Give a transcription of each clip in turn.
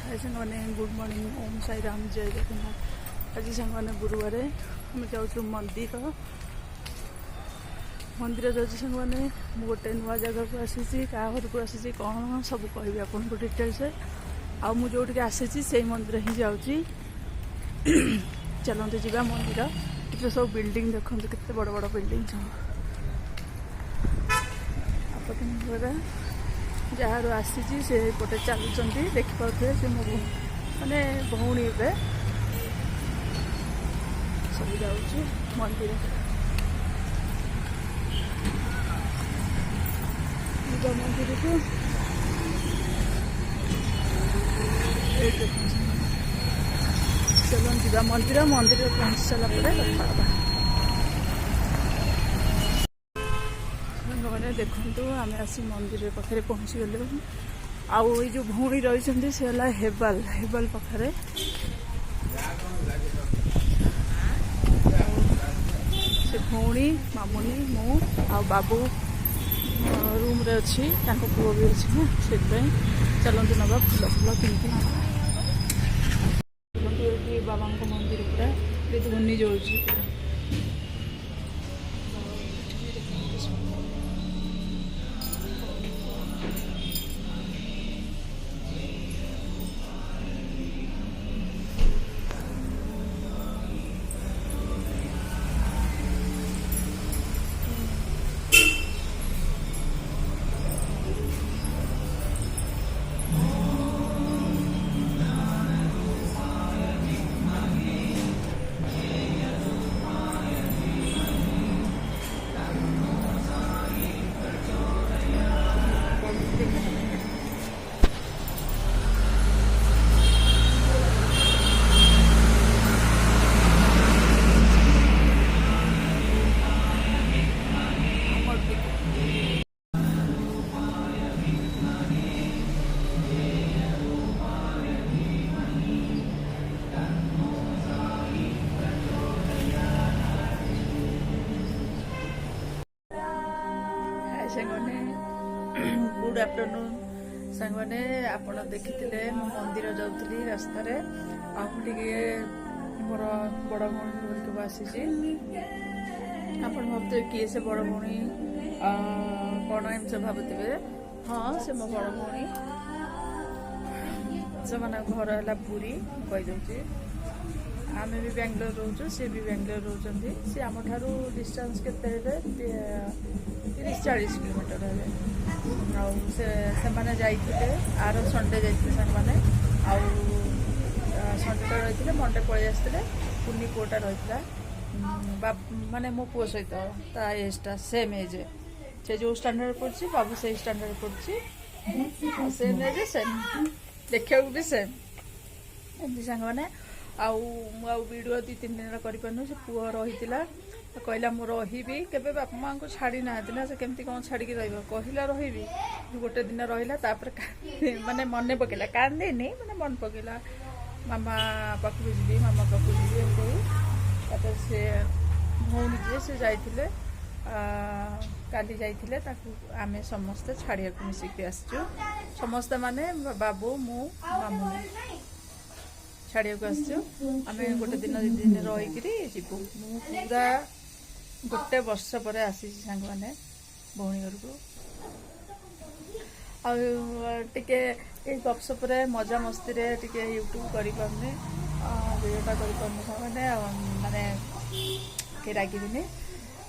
हाय साने good morning ओम साई राम जय जगन्नाथ। आज साने गुरुवार आम जाऊँ मंदिर मंदिर जाऊँ साने गोटे नुआ जगह को आसी क्या घर को आसी कौन सब कह आपको डिटेल्स आ मुझे जोटिक आसी से मंदिर ही जाऊँगी। चलते जा मंदिर ये सब बिल्डिंग देखते केते बड़ बड़ बिल्डिंग सब आपदा जार आसी से पटे चलुँच देखिपे से मो माने भौणी ए सब जाऊँ मंदिर मंदिर को चलो जा मंदिर मंदिर पहुँची सारापर कथा मैंने देखु आम आसी मंदिर पाखे पहुँची गलु। आउ जो भौणी रही से हेबाल हेबाल पाखे से भौणी मामुनी मु आ बाबू रूम रे अच्छी पुओ भी अच्छी ना से चलते नवा फुल फुल किनकी बाबा मंदिर पूरा ध्वनि जोड़ुची पूरा गुड आफ्टरनून सांगने आप देखी मंदिर जाऊली रास्तार आगे मोर बड़ भौणी को आसी आप भावते किए से बड़ भौणी कौन एम भावुवे हाँ से मो बड़ भौणी से मैंने घर है पुरी कहीदे आम भी बेंगलोर रोचु सी भी बेंगलोर रोचे सी आम ठारू डिस्टेंस के 30-40 किलोमीटर है मैंने जाइए आर संडे जाइए मैंने संडे रही मंडे पलि आसते कुनी पुआटा रही माने मो पुओ सहित ता एजटा सेम एज से जो स्टैंडर्ड पढ़ी बाबू से स्टैंडर्ड पढ़ी सेम एज सेम देखा भी सेम एमती सांग मैंने आउ वीडियो 2-3 दिन कर पुओ रही कहला मु रही केबे बापा माँ को छाड़ी ना से केमती कौन छाड़ी कहला रही गोटे दिन रहा माने मन पकेला कांदेनी माने मन पकेला मामा पाखु जी मामा पाखु जी से भौणी जी से जाइए काली जाइए आमे समस्ते छाड़िया मिसिकी आसचु समस्ते माने बाबू मु मामू छाड़िया आसचु आमे गोटे दिन 2 दिन रहीकि जीवु मु पूरा गोटे वर्ष पर आसी सांग मैंने भौणी घर को आटे गपसप मजा मस्ती टे यूट्यूब कर भिडियोटा कर मैंने माने कहीं रागिनी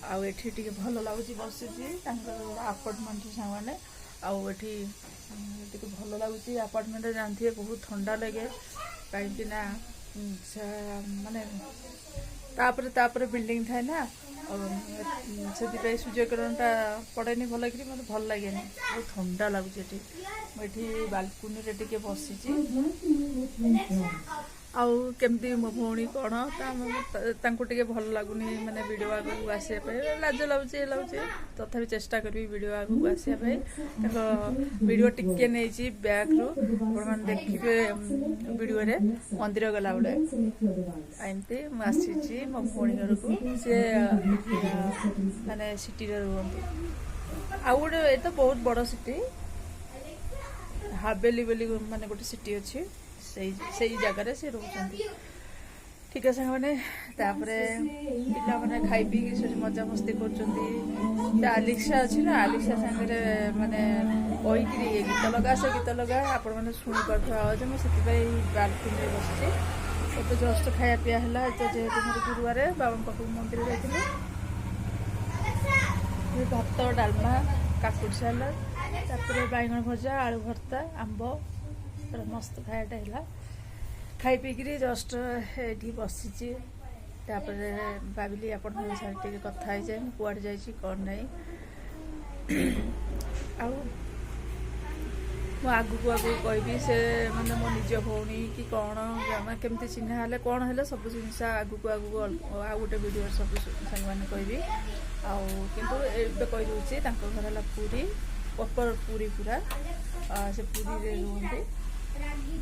आठी टे भल लगुच बस आपार्टमेंट सांग मैंने आठी भल लगुच आपार्टमेंट जानते बहुत ठंडा लगे कहीं माने तापर बिल्डिंग थाए ना से सूर्यकिरणटा पड़ेनि भल कि मतलब भल लगे बहुत ठंडा लगुच ये बालकुनी रे टिके बसी आमती मो भौणी कौन टे भल लगुनि माने वीडियो आगू आसपा लाज लगुच तथापि चेष्टा करी वीडियो आगू आसपा वीडियो टिके नहीं बैक रु देखिए वीडियो रे मंदिर गला बेले एमती आसी मो भौणी घर को सी माने सिटी रुहती आ गोटे तो बहुत बड़ सिटी हावेली बोली माने गोटे सिटी अच्छी ସେଇ ଜାଗାରେ ସେ ରହୁଛନ୍ତି। ଠିକ୍ ଅଛି ସାଙ୍ଗମାନେ, ତାପରେ ପିଲାମାନେ ଖାଇ ପିଇକି ସେଠି ମଜାମସ୍ତି କରୁଛନ୍ତି। ଆଲିକ୍ସା ଅଛି ନା, ଆଲିକ୍ସା ସାଙ୍ଗରେ ମାନେ କହିକିରି ଗୀତ ଲଗା, ସେ ଗୀତ ଲଗା, ଆପଣମାନେ ଶୁଣିପାରୁଥିବା ଆୱାଜ। ମୁଁ ସେଥିପାଇଁ ବାଲକୁନିରେ ବସିଛି। ଏବେ ଜଷ୍ଟ ଖାଇବା ପିଇବା ହେଲା। ତ ଯେହେତୁ ମୋର ଗୁରୁବାର ବାବାଙ୍କ ପାଖକୁ ମନ୍ଦିର ଯାଇଥିଲି, ଭାତ, ଡାଲମା, କାକୁଡ଼ି ସାଲାଡ଼, ତାପରେ ବାଇଗଣ ଭଜା, ଆଳୁ ଭର୍ତ୍ତା, ଆମ୍ବ, ପୁରା ମସ୍ତ ଖାଇବାଟା ହେଲା। ଖାଇ ପିଇକିରି ଜଷ୍ଟ ଏଇଠି ବସିଛି। ତାପରେ ଭାବିଲି ଆପଣଙ୍କ ସାଙ୍ଗରେ ଟିକେ କଥା ହେଇଯାଏ, ମୁଁ କୁଆଡ଼େ ଯାଇଛି କ'ଣ ନାହିଁ। ଆଉ ମୁଁ ଆଗକୁ କହିବି, ସେ ମାନେ ମୋ ନିଜ ଭଉଣୀ କି କ'ଣ, ମାନେ କେମିତି ଚିହ୍ନା ହେଲେ କ'ଣ ହେଲେ ସବୁ ଜିନିଷ ଆଗକୁ ଆଉ ଗୋଟେ ଭିଡ଼ିଓରେ ସବୁ ସାଙ୍ଗମାନେ କହିବି। ଆଉ କିନ୍ତୁ ଏବେ କହିଦେଉଛି, ତାଙ୍କ ଘର ହେଲା ପୁରୀ, ପ୍ରପର ପୁରୀ ପୁରା। ସେ ପୁରୀରେ ରୁହନ୍ତି।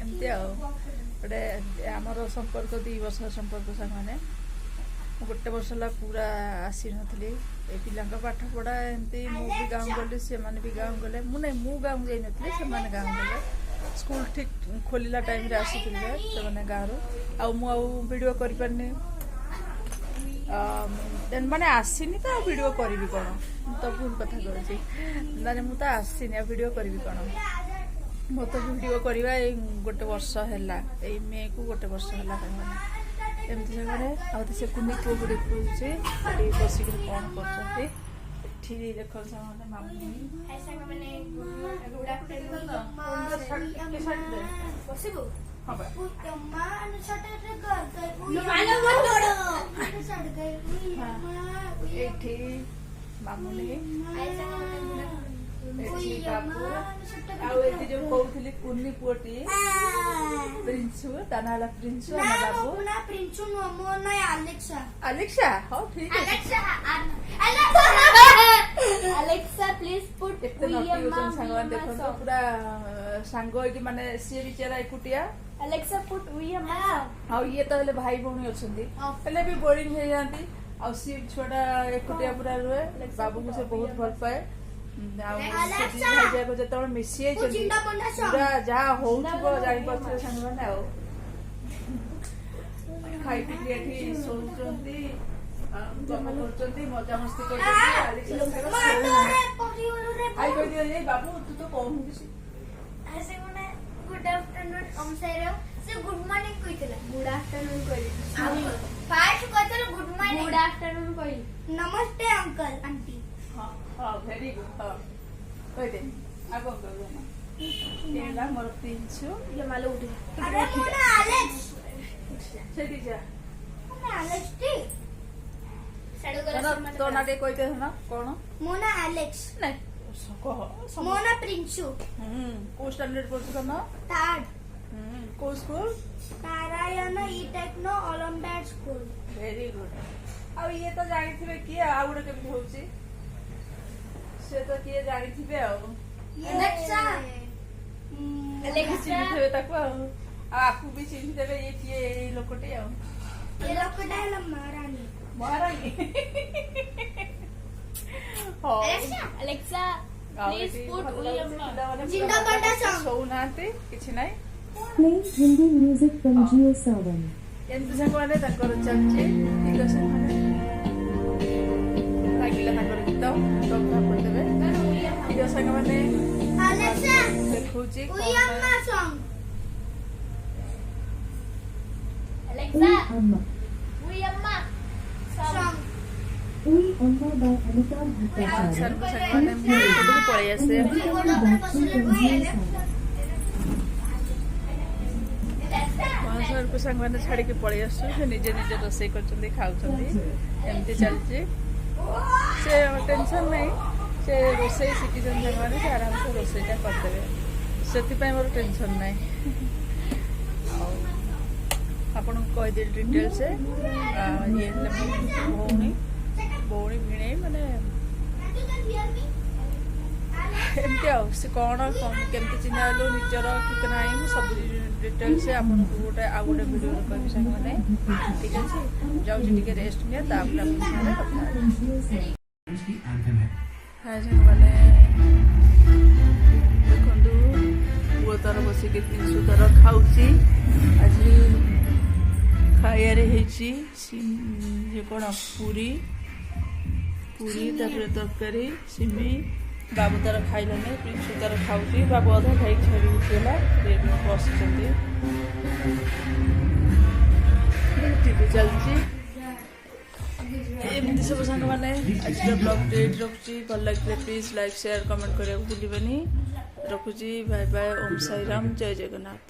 ଏମିତି ଆଉ ଗୋଟେ ଆମର ସମ୍ପର୍କ 2 ବର୍ଷର ସମ୍ପର୍କ ସାଙ୍ଗମାନେ। ମୁଁ 1 ବର୍ଷ ହେଲା ପୁରା ଆସିନଥିଲି। ଏ ପିଲାଙ୍କ ପାଠପଢ଼ା ଏମିତି, ମୁଁ ବି ଗାଁକୁ ଗଲି, ସେମାନେ ବି ଗାଁକୁ ଗଲେ। ମୁଁ ଗାଁକୁ ଯାଇନଥିଲି, ସେମାନେ ଗାଁକୁ ଗଲେ। ସ୍କୁଲ ଠିକ୍ ଖୋଲିଲା ଟାଇମ୍ରେ ଆସିଥିଲେ ସେମାନେ ଗାଁରୁ। ଆଉ ମୁଁ ଆଉ ଭିଡ଼ିଓ କରିପାରିନି, ମାନେ ଆସିନି ତ ଆଉ ଭିଡ଼ିଓ କରିବି କ'ଣ, ମୁଁ ତ ଭୁଲ କଥା କହୁଛି। ମାନେ ମୁଁ ତ ଆସିନି, ଆଉ ଭିଡ଼ିଓ କରିବି କ'ଣ। ମୋ ତ ଭିଡ଼ିଓ କରିବା ଏଇ 1 ବର୍ଷ ହେଲା, ଏଇ ମେ'କୁ 1 ବର୍ଷ ହେଲା ସାଙ୍ଗମାନେ। ଏମିତି ସାଙ୍ଗମାନେ। ଆଉ ସେ କୁନି ପୁଅକୁ ଦେଖୁଛି ଏଠି ବସିକିରି କ'ଣ କରୁଛନ୍ତି। ଏଠି ଦେଖନ୍ତୁ ସାଙ୍ଗମାନେ, ମାମୁନି ଏଠି ମାମୁନି, ଏଠି ବାବୁ, ଆଉ ଏଠି ଯୋଉ କହୁଥିଲି କୁନି ପୁଅଟି ପ୍ରିନ୍ସୁ, ତା ନାଁ ହେଲା ପ୍ରିନ୍ସୁ। ଆମ ବାବୁ ଆଲେକ୍ସା। ହଉ ଠିକ୍ ଅଛି। କେତେ ନଟି ହଉଛନ୍ତି ସାଙ୍ଗମାନେ, ଦେଖନ୍ତୁ ପୁରା ସାଙ୍ଗ ହେଇକି, ମାନେ ସିଏ ବିଚାରା ଏକୁଟିଆ। ଆଉ ଇଏ ତ ହେଲେ ଭାଇ ଭଉଣୀ ଅଛନ୍ତି, ହେଲେ ବି ବୋରିଂ ହେଇଯାଆନ୍ତି। ଆଉ ସିଏ ଛୁଆଟା ଏକୁଟିଆ ପୁରା ରୁହେ। ବାବୁକୁ ସେ ବହୁତ ଭଲ ପାଏ। ଆଉ ସେ ଦି ଭାଇ ଯାକ ଯେତେବେଳେ ମିଶି ଯାଇଛନ୍ତି, ପୁରା ଯାହା ହଉଥିବ ଜାଣିପାରୁଥିବେ ସାଙ୍ଗମାନେ। ଆଉ ଖାଇ ପିଇକି ଏଠି ଶୋଉଛନ୍ତି, ଗପ କରୁଛନ୍ତି, ମଜାମସ୍ତି କରୁଛନ୍ତି। ଆଇ କହିଦିଅ, ବାବୁ ତୁ ତ କହୁନୁ କିଛି। ଗୁଡ୍ ଆଫ୍ଟରନୁନ୍ ସେ ଗୁଡ୍ ମର୍ଣ୍ଣିଂ କହିଥିଲା। ଗୁଡ୍ ଆଫ୍ଟରନୁନ୍ କହିଲି। ଫାର୍ଷ୍ଟ କହିଥିଲା ଗୁଡ୍ ମର୍ଣ୍ଣିଂ, ଗୁଡ୍ ଆଫ୍ଟରନୁନ୍ କହିଲି। ନମସ୍ତେ अंकल आंटी। हाँ वेरी गुड। हाँ कहते अब कौन कर रहा है ये ला मोर प्रिंसु ये मालो उठे अरे मोना एलेक्स सेठी जा मोना एलेक्स टी साडू कर तो ना दे कहते है ना कौन मोना एलेक्स नहीं कह मोना प्रिंसु को स्टैंडर्ड पढ़छ ना थर्ड को school Narayana e techno olympiad school. Very good. अब ये तो जानी थिबे कि आ गुडे केमि होउची से तो किए जानी थिबे आ एलेक्सा एलेक्सा चिन्हिथे ताको आपु भी चिन्हि देबे ये किए ए लोकटे आ ये लोकटा है महारानी महारानी। हो एलेक्सा प्लीज पुट उयम्मा जिंदा जिंदाबाद सॉन्ग सोनाते किछि नाही Playing Hindi music from Geo7. एंत संगवाने ताकर चलचे ठीक আছে মানে লাগিলা তাकर গীত তো করে দেবে ঠিক আছে संगवाने एलेक्सा देखुची Uyamma song Uy Alexa Amma. Uyamma song Uy Amma by Amitabh Bhattacharya. सर्व संगवाने मुझे पळै आसे को संगवाने छाड़ी के पळै आसु से निजे निजे रोसई करचंदी खाउचंदी एमती चलची से टेंशन नहीं से रोसई सिटी जन संगवाने से आराम से रोसईटा कर देबे सेति पय मोर टेंशन नहीं। आपन कह दे डिटेल से ये भौणी भौणी भिणे माने एमती आ से कौन केमती चिन्हलु निजर ठीक ना सब डिटेल से आपन गोटे आ गोटे वीडियो कहबी संग माने ठीक अछि जाउची टिके रेस्ट निया तापर आपन सारे कथा हाय संग माने देखंदु वो ତାର ବସିକି ପ୍ରିନ୍ସୁ ତାର ଖାଉଛି। ଆଜି ଖାଇବାରେ ହେଇଛି ଯେ କ'ଣ ପୁରୀ ତାପରେ ତରକାରୀ ସିମେଇ। ବାବୁ ତାର ଖାଇଲାନି, ପ୍ରିନ୍ସୁ ତାର ଖାଉଛି। ବାବୁ ଅଧା ଖାଇକି ଛାଡ଼ି ଉଠିଗଲା, ବସିଛନ୍ତି। ଟିଭି ଚାଲିଛି। ଏମିତି ସବୁ ସାଙ୍ଗମାନେ ଆଜିର ବ୍ଲଗ୍ଟି ଏଇଠି ରଖୁଛି। ଭଲ ଲାଗିଲେ ପ୍ଲିଜ୍ ଲାଇକ୍ ସେୟାର କମେଣ୍ଟ କରିବାକୁ ଭୁଲିବେନି। ରଖୁଛି। Bye bye. ଓମ୍ ସାଇରାମ। ଜୟ ଜଗନ୍ନାଥ।